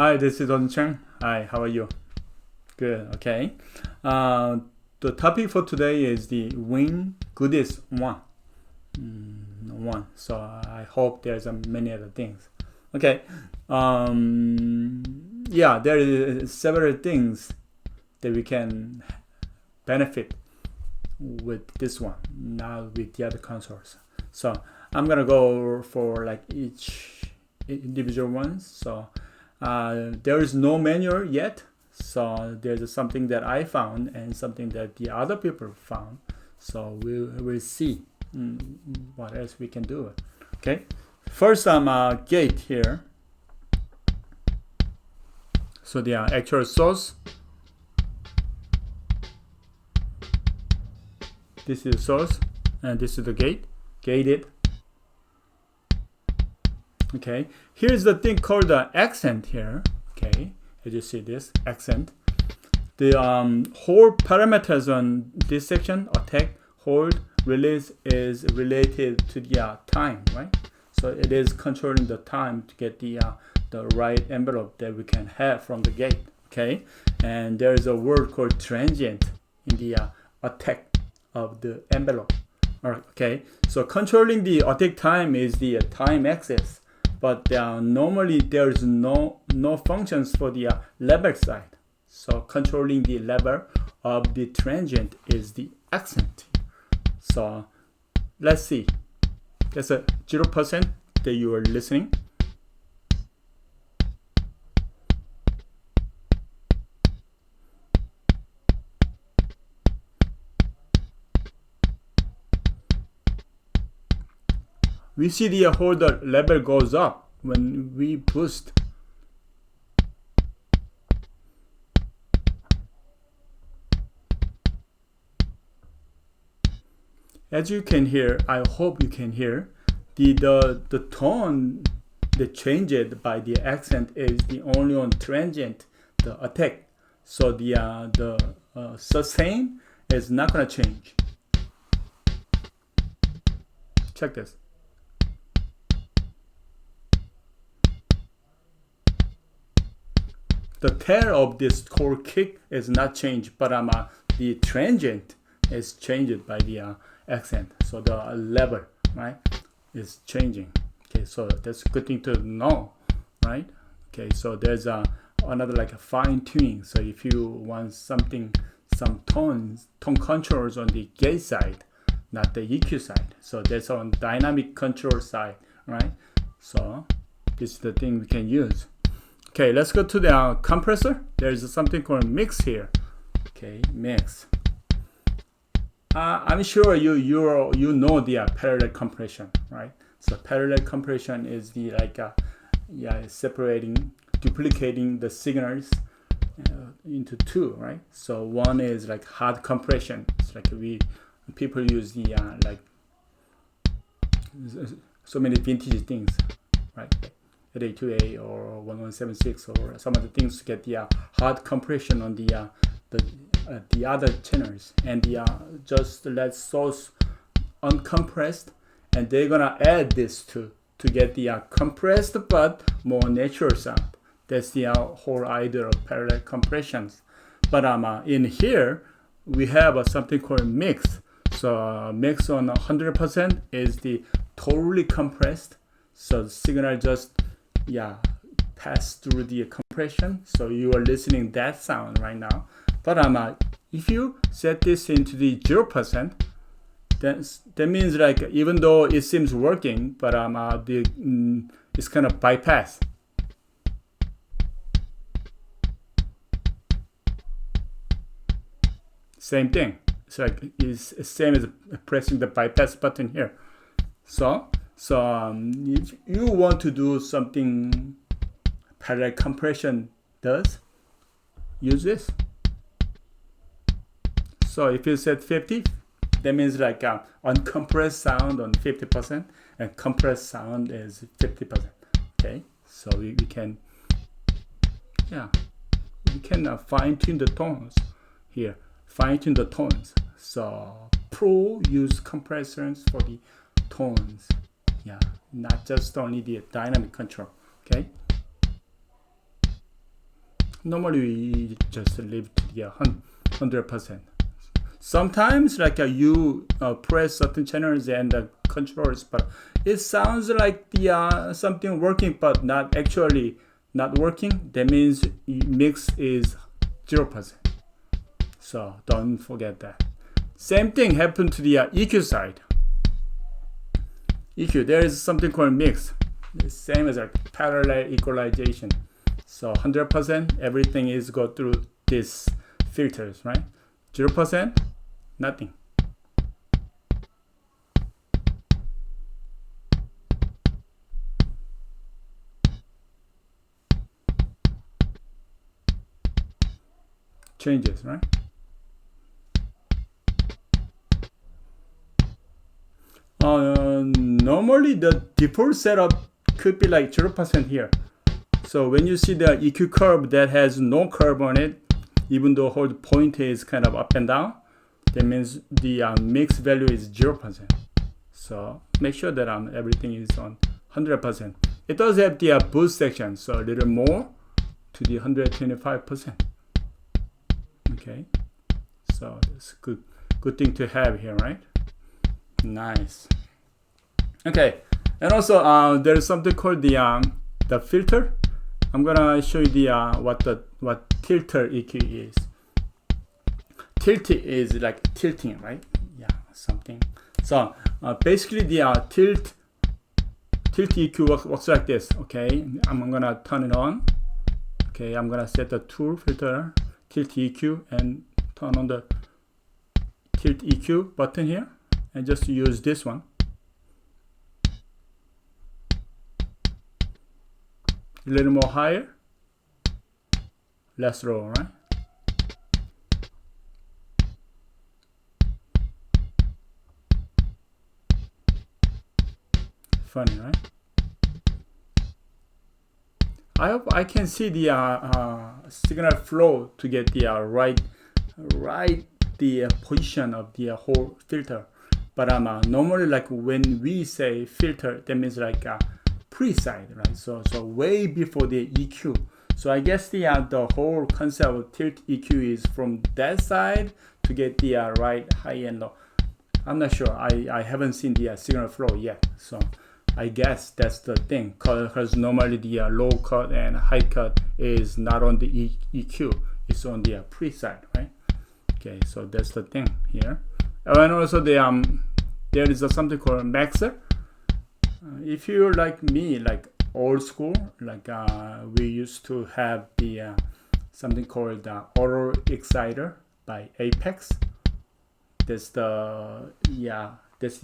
Hi, this is Don Cheng. Hi, how are you? Good, okay. The topic for today is the win goodies one. One. So I hope there's many other things. Okay. Yeah, there is several things that we can benefit with this one, not with the other consoles. So I'm gonna go for like each individual ones. So there is no manual yet. So there's something that I found and something that the other people found. So we'll see what else we can do. Okay. First, gate here. So the actual source. This is the source, and this is the gate. Gated. Okay. Here's the thing called the accent here. Okay. As you see this accent. The whole parameters on this section, attack, hold, release, is related to the time, right? So it is controlling the time to get the right envelope that we can have from the gate. Okay. And there is a word called transient in the attack of the envelope. All right. Okay. So controlling the attack time is the time axis. But normally there is no functions for the level side. So controlling the level of the transient is the accent. So let's see. That's a 0% that you are listening. We see the holder level goes up when we boost. As you can hear, I hope you can hear, the tone that changed by the accent is the only on transient, the attack. So the sustain is not gonna change. Check this. The tail of this core kick is not changed, but the transient is changed by the accent. So the level, right, is changing. Okay, so that's a good thing to know, right? Okay, so there's another like a fine tuning. So if you want some tone controls on the gate side, not the EQ side. So that's on dynamic control side, right? So this is the thing we can use. Okay, let's go to the compressor. There's something called mix here. Okay, mix. I'm sure you know the parallel compression, right? So parallel compression is the separating, duplicating the signals into two, right? So one is like hard compression. It's like people use the so many vintage things, right? At A2A or 1176 or some other things to get the hard compression on the other channels, and just let source uncompressed, and they're gonna add this to get the compressed but more natural sound. That's the whole idea of parallel compressions. But in here we have something called mix. So mix on 100% is the totally compressed. So the signal just pass through the compression, so you are listening that sound right now. But if you set this into the 0%, then that means like even though it seems working, but it's kind of bypass. Same thing. It's like it's same as pressing the bypass button here. So if you want to do something parallel compression does, use this. So if you set 50, that means like uncompressed sound on 50% and compressed sound is 50%. Okay, so we can fine tune the tones here. Fine tune the tones. So pro use compressors for the tones. Not just only the dynamic control. Okay. Normally we just leave to the 100%. Sometimes like you press certain channels and the controls, but it sounds like the something working but not actually not working. That means mix is 0%. So don't forget that. Same thing happened to the EQ side. EQ, there is something called mix. The same as a parallel equalization. So 100%, everything is go through these filters, right? 0%, nothing. Changes, right? Normally the default setup could be like 0% here. So when you see the EQ curve that has no curve on it, even though whole point is kind of up and down, that means the mix value is 0%. So make sure that everything is on 100%. It does have the boost section, so a little more to the 125%. Okay, so it's good thing to have here, right? Nice. Okay, and also there is something called the filter. I'm gonna show you the what tilter EQ is. Tilt is like tilting, right? Yeah, something. So basically the tilt EQ works like this. Okay, I'm gonna turn it on. Okay, I'm gonna set the tool filter tilt EQ and turn on the tilt EQ button here, and just use this one. A little more higher, less low, right? Funny, right? I hope I can see the signal flow to get the right the position of the whole filter. But normally, like when we say filter, that means like pre-side, right? So way before the EQ. So I guess the whole concept of tilt EQ is from that side to get the right high and low. I'm not sure. I haven't seen the signal flow yet. So I guess that's the thing, because normally the low cut and high cut is not on the EQ. It's on the pre-side, right? Okay, so that's the thing here. And also there is something called maxer. If you're like me, like old school, like we used to have the something called the auto exciter by Apex. That's the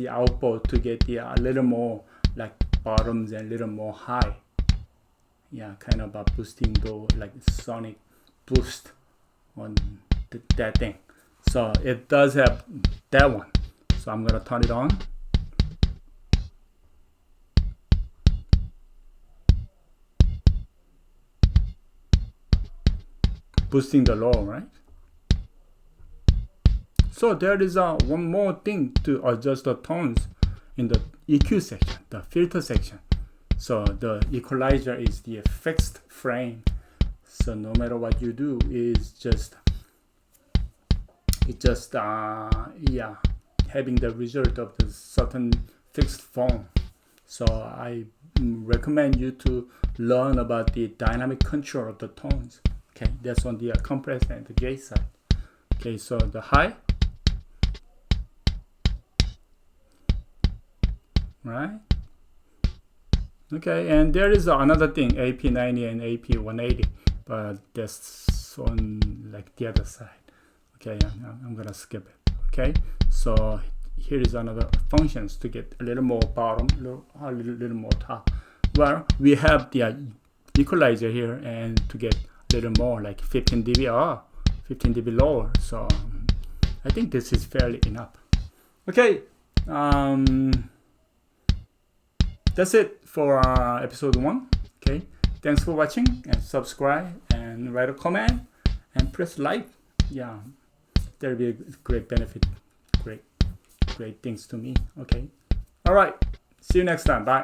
output to get the a little more like bottoms and a little more high. Yeah, kind of boosting the like sonic boost on that thing. So it does have that one. So I'm gonna turn it on. Boosting the low, right? So there is one more thing to adjust the tones in the EQ section, the filter section. So the equalizer is the fixed frame. So no matter what you do, it's just having the result of the certain fixed form. So I recommend you to learn about the dynamic control of the tones. Okay, that's on the compressor and the gate side. Okay, so the high, right? Okay, and there is another thing, AP90 and AP180, but that's on like the other side. Okay, I'm gonna skip it. Okay, so here is another functions to get a little more bottom, a little more top. Well, we have the equalizer here, and to get a little more like 15 dB 15 dB lower. So I think this is fairly enough. Okay, that's it for episode 1. Okay, thanks for watching, and subscribe and write a comment and press like. Yeah, there'll be a great benefit, great things to me. Okay, all right, see you next time. Bye.